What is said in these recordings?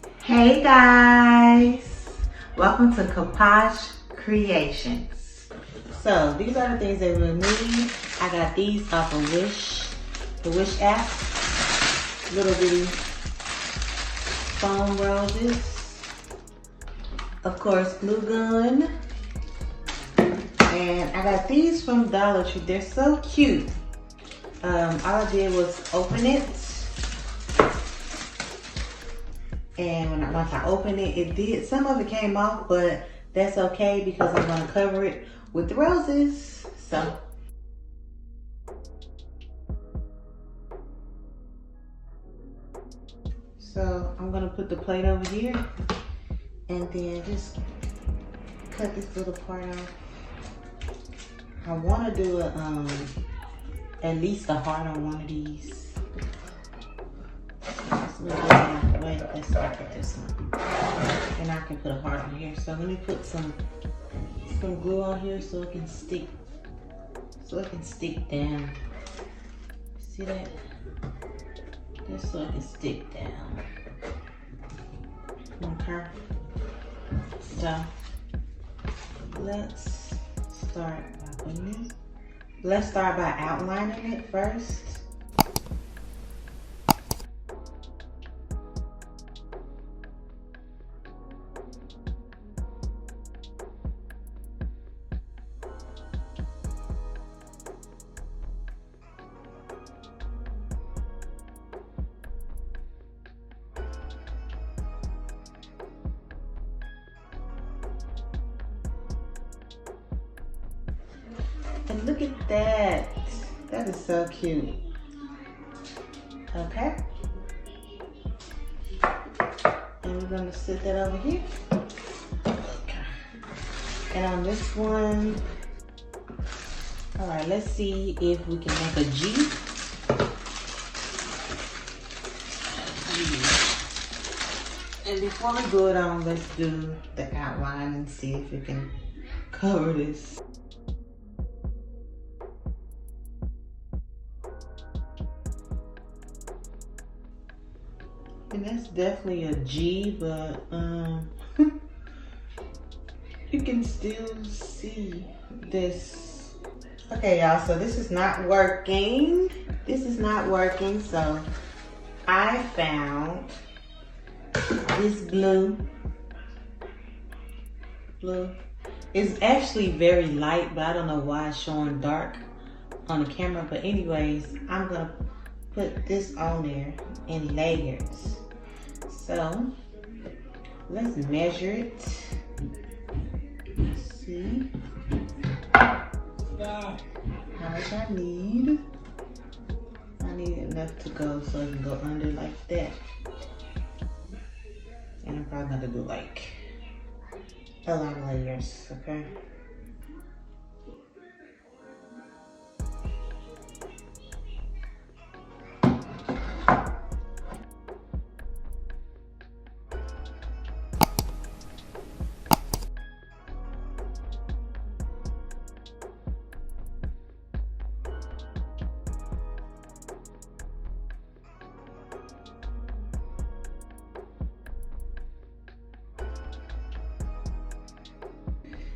Hey guys, welcome to Kaposh Creations. So these are the things that we'll need. I got these off of the Wish app. Little bitty foam roses. Of course, glue gun. And I got these from Dollar Tree. They're so cute. All I did was open it. And once I opened it, some of it came off, but that's okay because I'm gonna cover it with the roses. So I'm gonna put the plate over here and then just cut this little part off. I wanna do at least a heart on one of these. Let's start with this one. And I can put a heart on here. So let me put some glue on here so it can stick. Down. See that? Just so it can stick down. Okay. So let's start by outlining it first. And look at that. That is so cute. Okay. And we're gonna sit that over here. Okay. And on this one, all right, let's see if we can make a G. And before we glue it on, let's do the outline and see if we can cover this. And that's definitely a G, but you can still see this. Okay, y'all, so this is not working. So I found this blue. It's actually very light, but I don't know why it's showing dark on the camera. But anyways, I'm gonna put this on there in layers. So let's measure it. Let's see how much I need. I need enough to go so it can go under like that. And I'm probably gonna do like a lot of layers, okay?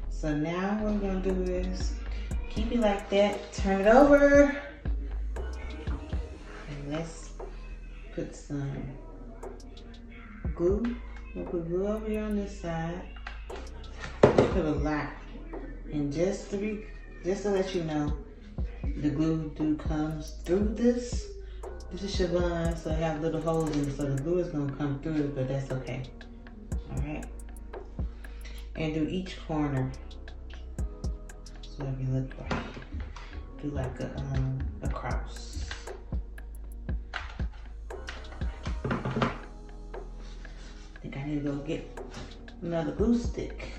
So now what we're gonna do is keep it like that, turn it over, and let's put some glue. We'll put glue over here on this side. We'll put a lot. And just to let you know, the glue comes through this. This is Siobhan, so I have little holes in it, so the glue is gonna come through it, but that's okay. All right. And do each corner so it can look right. Do like a cross. I think I need to go get another glue stick.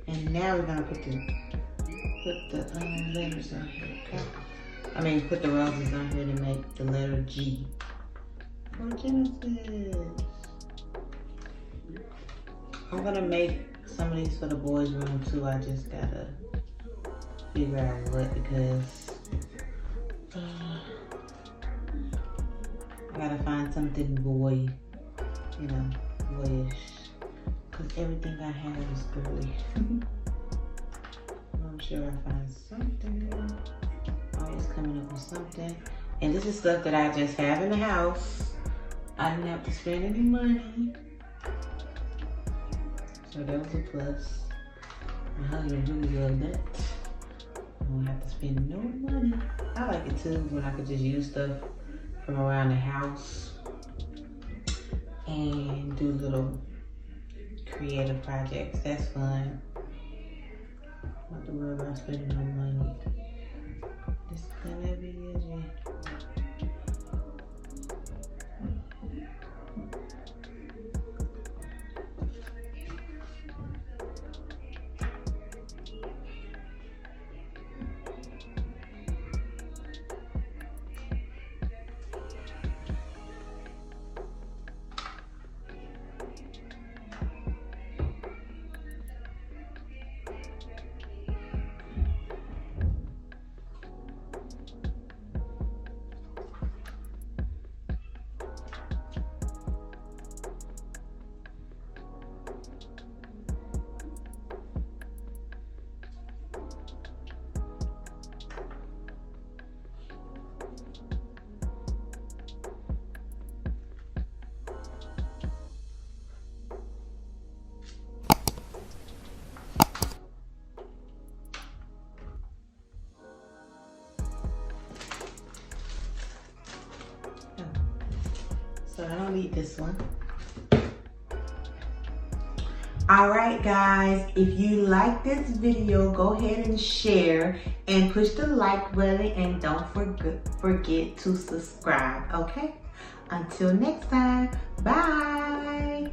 And now we're gonna put the letters on here, okay? I mean, put the roses on here to make the letter G. For Genesis. I'm gonna make some of these for the boys' room too. I just gotta figure out what, because I gotta find something boyish. Because everything I have is girly. I'm sure I'll find something. Always coming up with something. And this is stuff that I just have in the house. I didn't have to spend any money. So that was a plus. My husband really loved that. I don't have to spend no money. I like it too when I could just use stuff from around the house and do little creative projects. That's fun. Don't have to worry about spending no money. This is gonna be it. So I don't need this one. All right, guys, if you like this video, go ahead and share and push the like button, and don't forget to subscribe, okay? Until next time, bye.